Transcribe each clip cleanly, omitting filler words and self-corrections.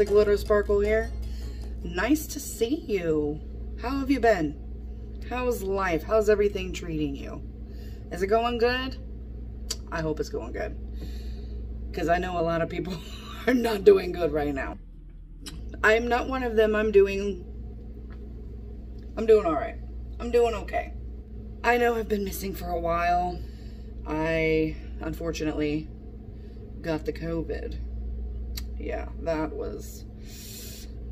Glitter Sparkle here. Nice to see you. How have you been? How's life? How's everything treating you? Is it going good? I hope it's going good. Because I know a lot of people are not doing good right now. I'm not one of them. I'm doing all right. I'm doing okay. I know I've been missing for a while. I, unfortunately, got the COVID. Yeah, that was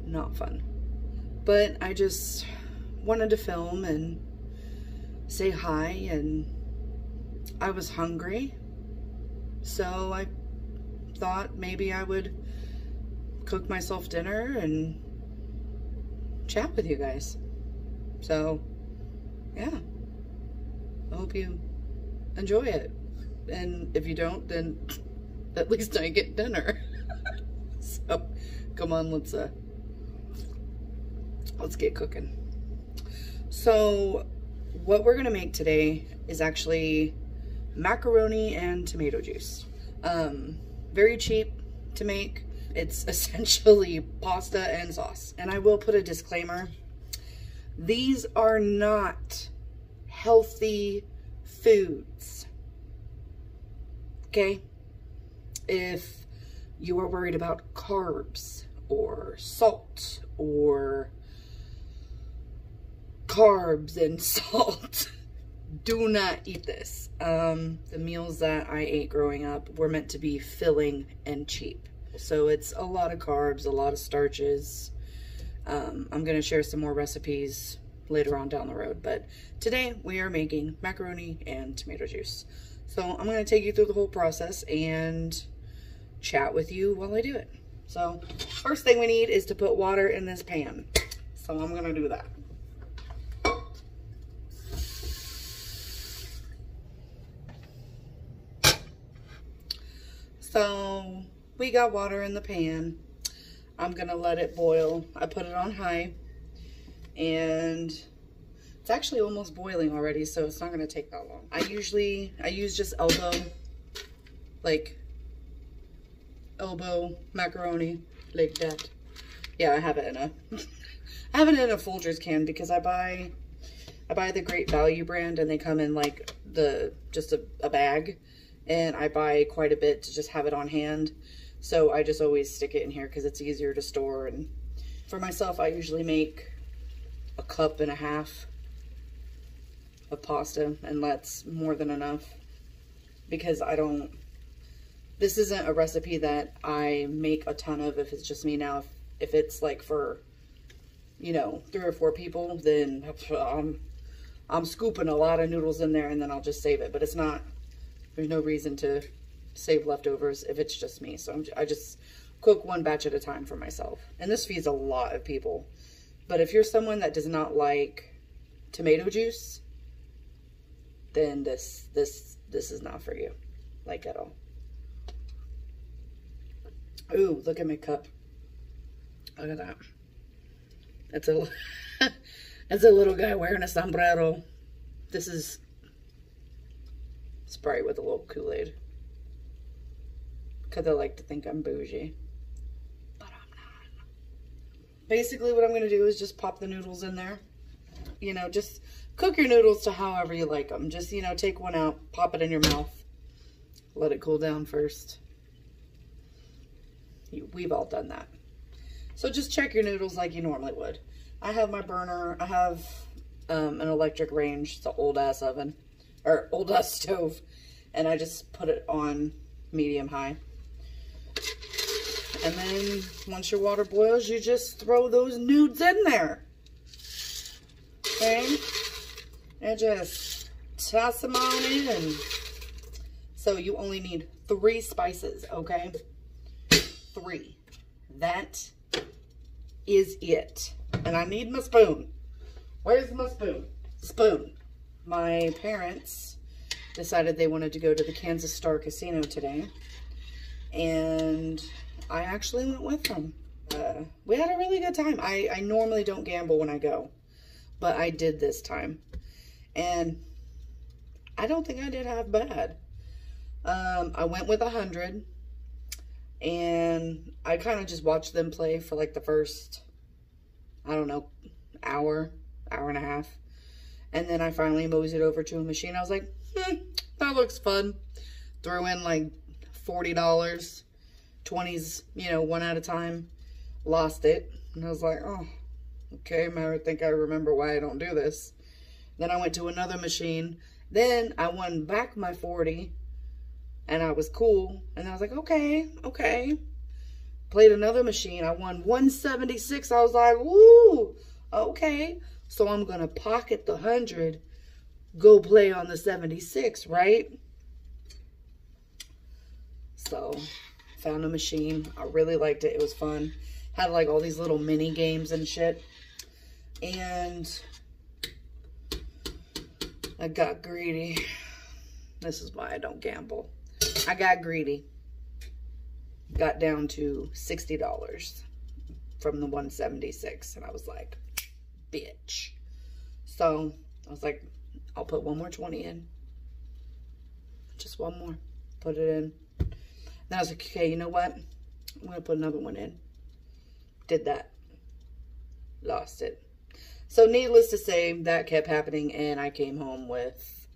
not fun. But I just wanted to film and say hi, and I was hungry. So I thought maybe I would cook myself dinner and chat with you guys. So, yeah. I hope you enjoy it. And if you don't, then at least I get dinner. So, come on, let's get cooking. So, what we're gonna make today is actually macaroni and tomato juice. Very cheap to make. It's essentially pasta and sauce. And I will put a disclaimer. These are not healthy foods. Okay? If you are worried about carbs or salt or carbs and salt, do not eat this. The meals that I ate growing up were meant to be filling and cheap. So it's a lot of carbs, a lot of starches. I'm going to share some more recipes later on down the road. But today we are making macaroni and tomato juice. So I'm going to take you through the whole process and chat with you while I do it. So first thing we need is to put water in this pan. So I'm going to do that. So we got water in the pan. I'm gonna let it boil. I put it on high, and it's actually almost boiling already, so it's not gonna take that long. I use just elbow macaroni like that. Yeah, I have it in a Folgers can because I buy the Great Value brand, and they come in like just a bag. And I buy quite a bit to just have it on hand. So I just always stick it in here because it's easier to store. And for myself, I usually make 1.5 cups of pasta, and that's more than enough because this isn't a recipe that I make a ton of if it's just me. Now, if it's like for, 3 or 4 people, then I'm scooping a lot of noodles in there, and then I'll just save it. But it's not. There's no reason to save leftovers if it's just me. So I just cook one batch at a time for myself. And this feeds a lot of people. But if you're someone that does not like tomato juice, then this is not for you. Like at all. Ooh, look at my cup. Look at that. That's a little guy wearing a sombrero. This is Sprite with a little Kool-Aid. Because I like to think I'm bougie. But I'm not. Basically what I'm going to do is just pop the noodles in there. Just cook your noodles to however you like them. Just, take one out, pop it in your mouth. Let it cool down first. We've all done that. So just check your noodles like you normally would. I have my burner. I have an electric range. It's an old-ass oven. Or old-ass stove, and I just put it on medium-high. And then, once your water boils, you just throw those nudes in there. Okay? And just toss them on in. So, you only need 3 spices, okay? 3. That is it. And I need my spoon. Where's my spoon? Spoon. My parents decided they wanted to go to the Kansas Star Casino today, and I actually went with them. We had a really good time. I normally don't gamble when I go, but I did this time, and I don't think I did half bad. I went with 100. And I kind of just watched them play for like the first, I don't know, hour and a half. And then I finally moseyed over to a machine. I was like, that looks fun. Threw in like $40, 20s, you know, one at a time. Lost it. And I was like, oh, okay, I think I remember why I don't do this. Then I went to another machine. Then I won back my 40. And I was cool. And I was like, okay. Played another machine. I won 176. I was like, woo, okay. So I'm going to pocket the 100. Go play on the 76, right? So, found a machine. I really liked it. It was fun. Had like all these little mini games and shit. And I got greedy. This is why I don't gamble. I got greedy. Got down to $60 from the 176. And I was like, bitch. So I was like, I'll put one more 20 in. Just one more. Put it in. Then I was like, okay, you know what? I'm going to put another one in. Did that. Lost it. So needless to say, that kept happening. And I came home with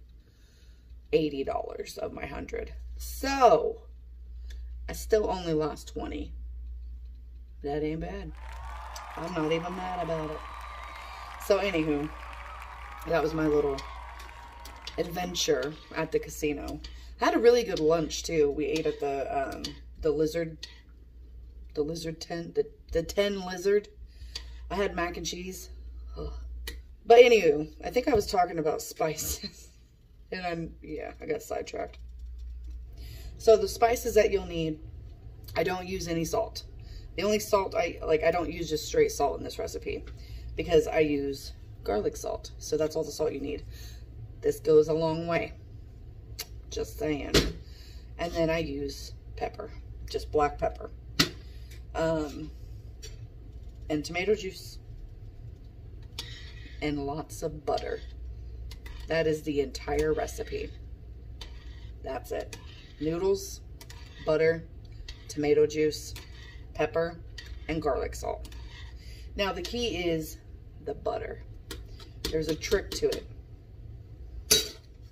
$80 of my 100. So I still only lost 20. That ain't bad. I'm not even mad about it. So anywho, that was my little adventure at the casino. I had a really good lunch too. We ate at the lizard tent, the 10 lizard. I had mac and cheese. Ugh. But anywho, I think I was talking about spices. And I got sidetracked. So the spices that you'll need, I don't use any salt. The only salt I don't use just straight salt in this recipe because I use garlic salt. So that's all the salt you need. This goes a long way. Just saying. And then I use pepper, just black pepper. And tomato juice. And lots of butter. That is the entire recipe. That's it. Noodles, butter, tomato juice, pepper, and garlic salt. Now the key is the butter. There's a trick to it.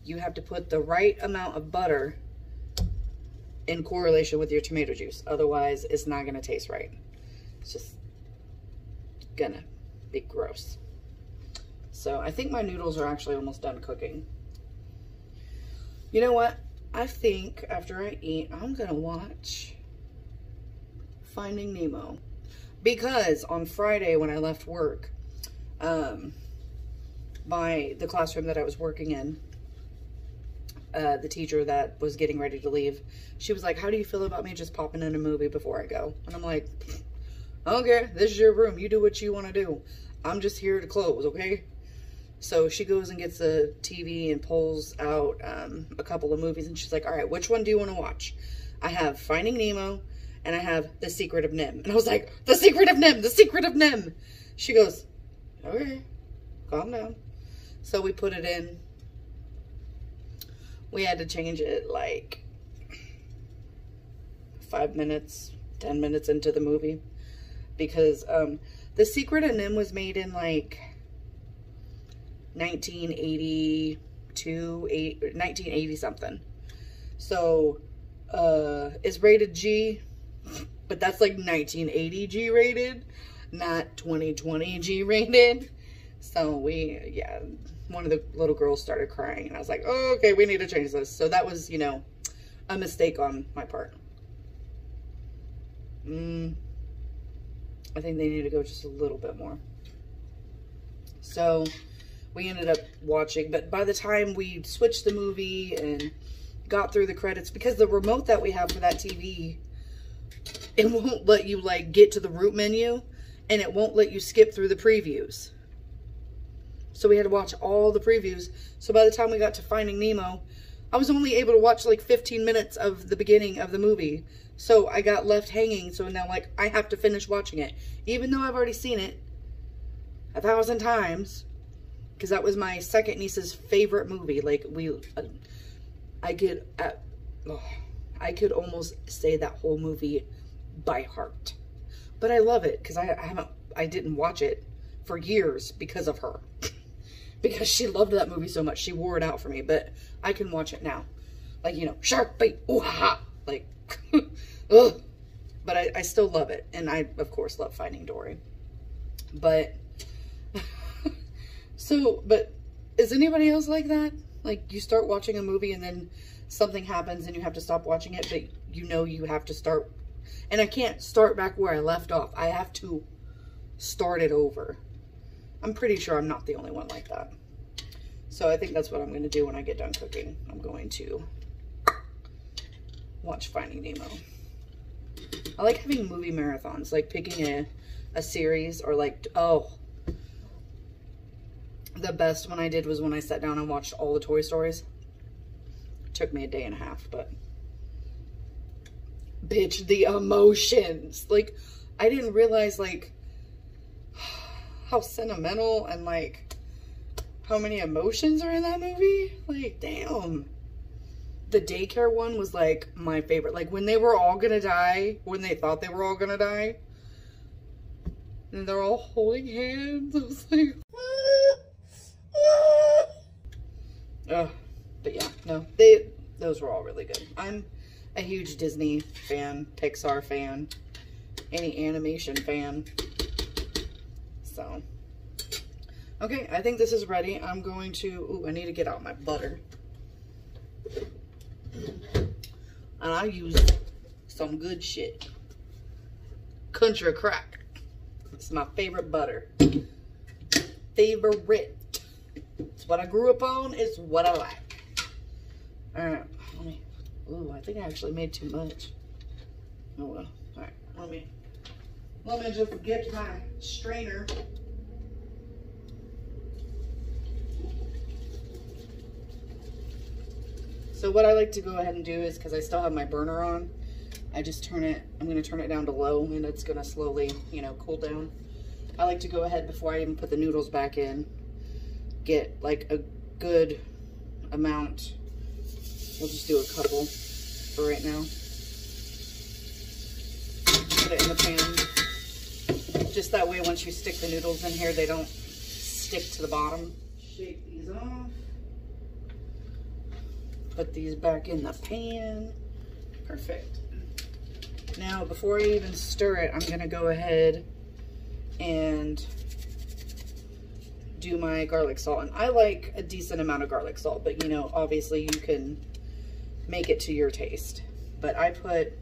You have to put the right amount of butter in correlation with your tomato juice. Otherwise, it's not going to taste right. It's just gonna be gross. So I think my noodles are actually almost done cooking. You know what? I think after I eat, I'm going to watch Finding Nemo. Because on Friday when I left work, the classroom that I was working in, the teacher that was getting ready to leave, she was like, how do you feel about me just popping in a movie before I go? And I'm like, okay, this is your room. You do what you want to do. I'm just here to close, okay? So she goes and gets a TV and pulls out a couple of movies. And she's like, all right, which one do you want to watch? I have Finding Nemo and I have The Secret of Nim. And I was like, The Secret of Nim, The Secret of Nim. She goes, okay, calm down. So we put it in. We had to change it like 5 minutes, 10 minutes into the movie. Because The Secret of Nim was made in like 1980 something. So it's rated G, but that's like 1980 G rated, not 2020 G rated. So one of the little girls started crying and I was like, oh, okay, we need to change this. So that was, you know, a mistake on my part. I think they need to go just a little bit more. So we ended up watching, but by the time we switched the movie and got through the credits, because the remote that we have for that TV, it won't let you like get to the root menu and it won't let you skip through the previews. So we had to watch all the previews. So by the time we got to Finding Nemo, I was only able to watch like 15 minutes of the beginning of the movie. So I got left hanging. So now like I have to finish watching it, even though I've already seen it 1,000 times. Because that was my second niece's favorite movie. Like, I could almost say that whole movie by heart. But I love it because I didn't watch it for years because of her. Because she loved that movie so much. She wore it out for me. But I can watch it now. Like, you know, shark bite, ooh ha ha. Like, ugh. But I still love it. And I, of course, love Finding Dory. But, but is anybody else like that? Like, you start watching a movie and then something happens and you have to stop watching it, but you know you have to start. And I can't start back where I left off. I have to start it over. I'm pretty sure I'm not the only one like that. So I think that's what I'm going to do when I get done cooking. I'm going to watch Finding Nemo. I like having movie marathons, like picking a series, or like, oh, the best one I did was when I sat down and watched all the Toy Stories. It took me a day and a half, but bitch, the emotions. Like, I didn't realize, like, how sentimental and, like, how many emotions are in that movie. Like, damn. The daycare one was, like, my favorite. Like, when they were all gonna die, when they thought they were all gonna die, and they're all holding hands. I was like, but yeah, no, those were all really good. I'm a huge Disney fan, Pixar fan, any animation fan. So, okay, I think this is ready. I'm going to, ooh, I need to get out my butter. And I use some good shit. Country Crack. It's my favorite butter. Favorite. It's what I grew up on. It's what I like. Alright. Ooh, I think I actually made too much. Oh well. Alright. Let me just get my strainer. So what I like to go ahead and do is, because I still have my burner on, I just turn it, I'm going to turn it down to low, and it's going to slowly, you know, cool down. I like to go ahead before I even put the noodles back in, get like a good amount. We'll just do a couple for right now. Put it in the pan. Just that way, once you stick the noodles in here, they don't stick to the bottom. Shake these off. Put these back in the pan. Perfect. Now, before I even stir it, I'm going to go ahead and do my garlic salt. And I like a decent amount of garlic salt, but you know, obviously you can make it to your taste. But I put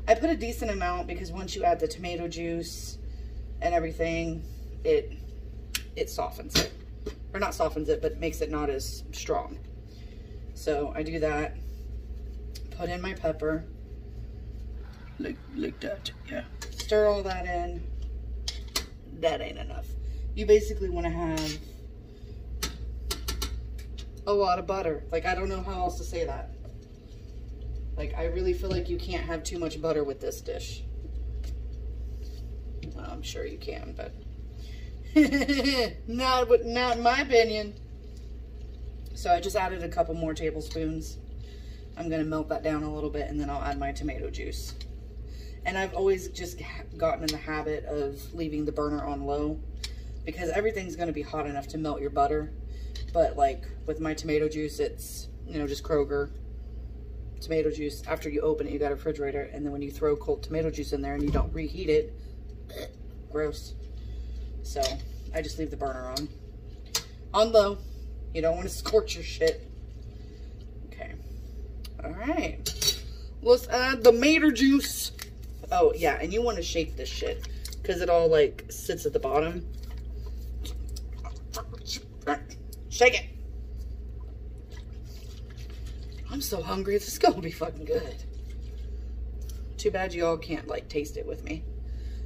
a decent amount because once you add the tomato juice and everything, it softens it. Or not softens it, but makes it not as strong. So I do that, put in my pepper, like that, yeah. Stir all that in. That ain't enough. You basically want to have a lot of butter. Like, I don't know how else to say that. Like, I really feel like you can't have too much butter with this dish. Well, I'm sure you can, but not in my opinion. So I just added a couple more tablespoons. I'm going to melt that down a little bit, and then I'll add my tomato juice. And I've always just gotten in the habit of leaving the burner on low because everything's going to be hot enough to melt your butter. But like with my tomato juice, it's, you know, just Kroger tomato juice. After you open it, you got a refrigerator, and then when you throw cold tomato juice in there and you don't reheat it, gross. So I just leave the burner on low. You don't want to scorch your shit. Okay. All right. Let's add the tomato juice. Oh, yeah. And you want to shake this shit because it all, like, sits at the bottom. Shake it. I'm so hungry. This is going to be fucking good. Too bad you all can't, like, taste it with me.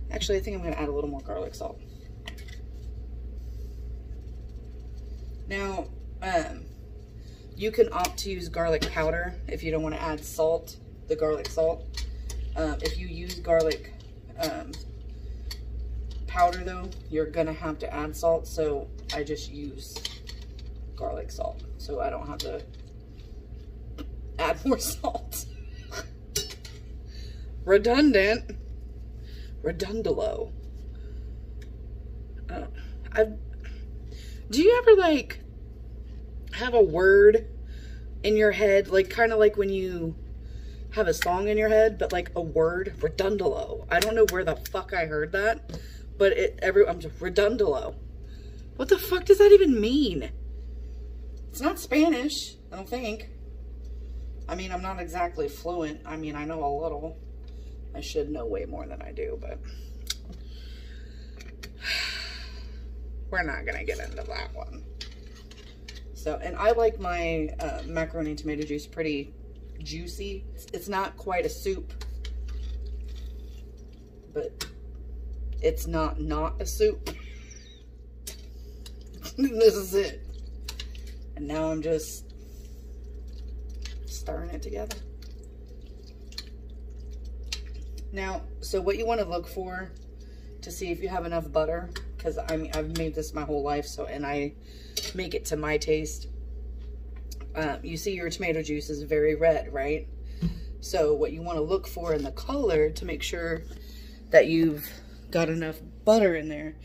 Actually, I think I'm going to add a little more garlic salt. Now, you can opt to use garlic powder if you don't want to add salt, the garlic salt. If you use garlic powder, though, you're going to have to add salt, so I just use garlic salt, so I don't have to add more salt. redundant. Redundulo. Do you ever, like, have a word in your head, like, kind of like when you have a song in your head, but like a word? Redundulo. I don't know where the fuck I heard that, but I'm just redundulo. What the fuck does that even mean? It's not Spanish, I don't think. I mean, I'm not exactly fluent. I mean, I know a little. I should know way more than I do, but we're not gonna get into that one. So, and I like my macaroni and tomato juice pretty juicy. It's not quite a soup, but it's not a soup. This is it. And now I'm just stirring it together. Now, so what you want to look for to see if you have enough butter, because I mean, I've made this my whole life, so, and I make it to my taste. You see your tomato juice is very red, right? So what you want to look for in the color to make sure that you've got enough butter in there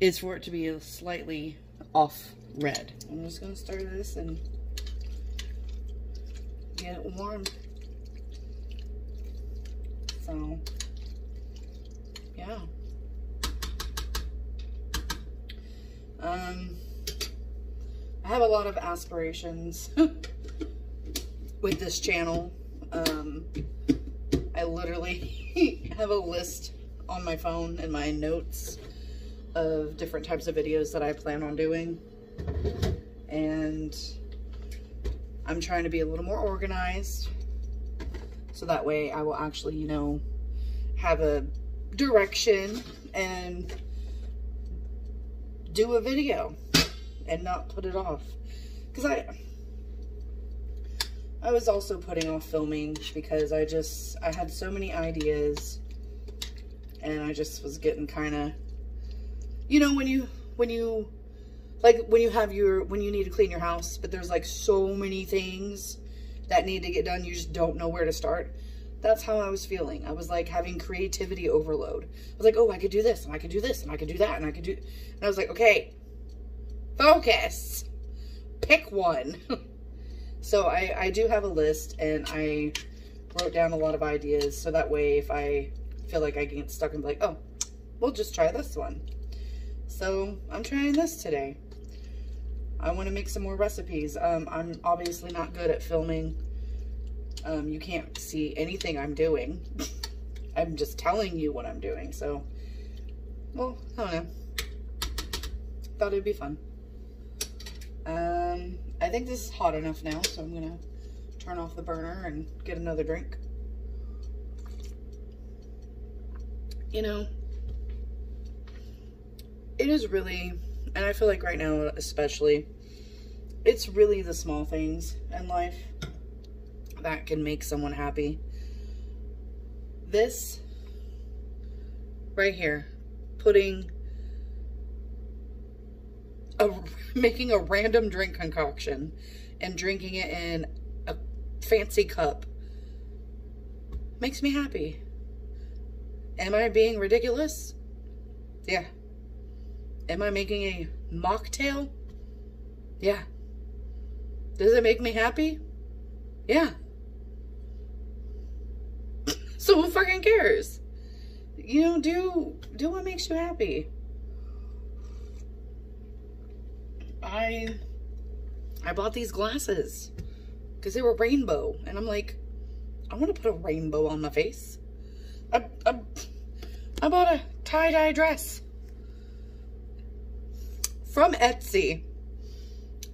is for it to be a slightly off red. I'm just going to stir this and get it warm. So, yeah. I have a lot of aspirations with this channel. I literally have a list on my phone and my notes of different types of videos that I plan on doing. And I'm trying to be a little more organized, so that way I will actually, you know, have a direction and do a video and not put it off. Because I was also putting off filming because I had so many ideas, and I just was getting kind of, you know, when you need to clean your house, but there's like so many things that need to get done, you just don't know where to start. That's how I was feeling. I was like having creativity overload. I was like, oh, I could do this, and I could do this, and I could do that, and I could do, and I was like, okay, focus, pick one. So I do have a list, and I wrote down a lot of ideas, so that way if I feel like I get stuck and be like, oh, we'll just try this one. So I'm trying this today. I want to make some more recipes. I'm obviously not good at filming. You can't see anything I'm doing. I'm just telling you what I'm doing. So, well, I don't know. Thought it'd be fun. I think this is hot enough now, so I'm gonna turn off the burner and get another drink. You know, it is really, and I feel like right now especially, it's really the small things in life that can make someone happy. This right here, making a random drink concoction and drinking it in a fancy cup makes me happy. Am I being ridiculous? Yeah. Am I making a mocktail? Yeah. Does it make me happy? Yeah. So who fucking cares? You know, do what makes you happy. I bought these glasses because they were rainbow, and I'm like, I want to put a rainbow on my face. I bought a tie-dye dress from Etsy.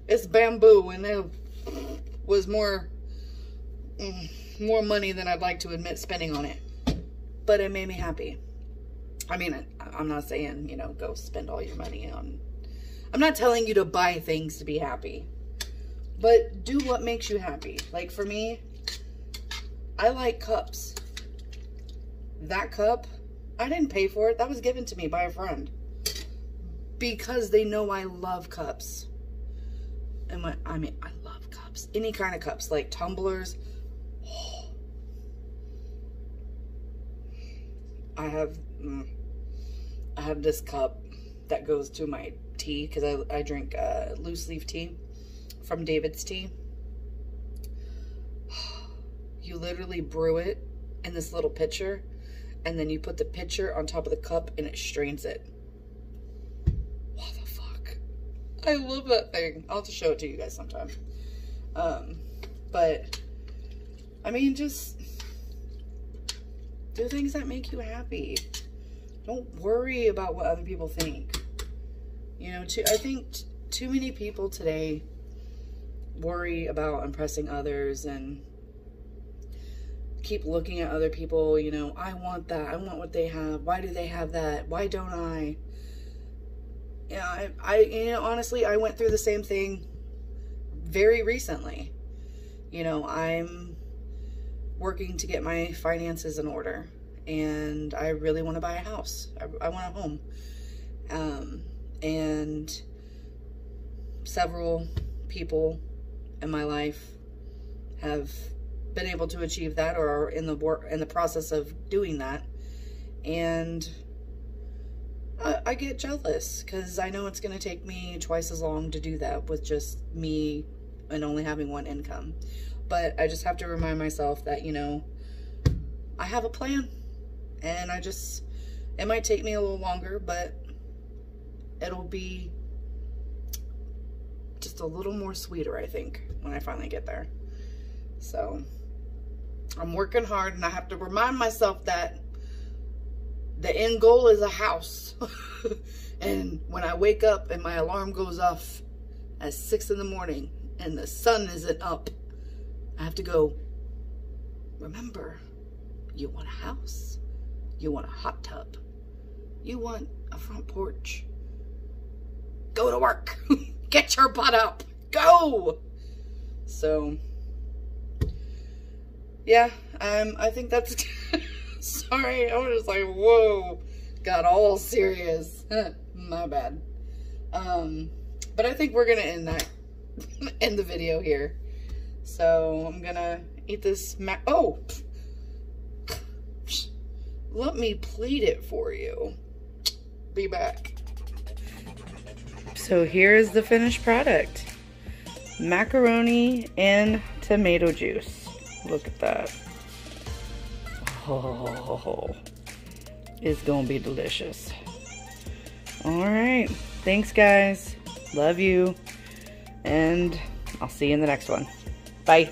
It's bamboo, and it was more money than I'd like to admit spending on it, but it made me happy. I mean, I'm not saying, you know, go spend all your money on, I'm not telling you to buy things to be happy, but do what makes you happy. Like for me, I like cups. That cup, I didn't pay for it. That was given to me by a friend because they know I love cups. And I mean, I love cups. Any kind of cups, like tumblers. I have this cup that goes to my tea, because I drink loose leaf tea from David's Tea. You literally brew it in this little pitcher, and then you put the pitcher on top of the cup and it strains it. What the fuck? I love that thing. I'll have to show it to you guys sometime. But I mean, just do things that make you happy. Don't worry about what other people think. You know, I think too many people today worry about impressing others and keep looking at other people. You know, I want that. I want what they have. Why do they have that? Why don't I? Yeah, you know, honestly, I went through the same thing very recently. You know, I'm working to get my finances in order, and I really want to buy a house. I want a home. And several people in my life have been able to achieve that, or are in the process of doing that. And I get jealous, because I know it's going to take me twice as long to do that with just me and only having one income. But I just have to remind myself that, you know, I have a plan, and it might take me a little longer, but it'll be just a little more sweeter, I think, when I finally get there. So I'm working hard, and I have to remind myself that the end goal is a house. And when I wake up and my alarm goes off at 6 in the morning and the sun isn't up, I have to go, remember, you want a house, you want a hot tub, you want a front porch. Go to work. Get your butt up. Go. So, yeah, I think that's, sorry, I was just like, whoa, got all serious. My bad. But I think we're going to end the video here. So I'm going to eat this oh, let me plate it for you. Be back. So here is the finished product. Macaroni and tomato juice. Look at that. Oh, it's gonna be delicious. All right, thanks guys. Love you. And I'll see you in the next one. Bye.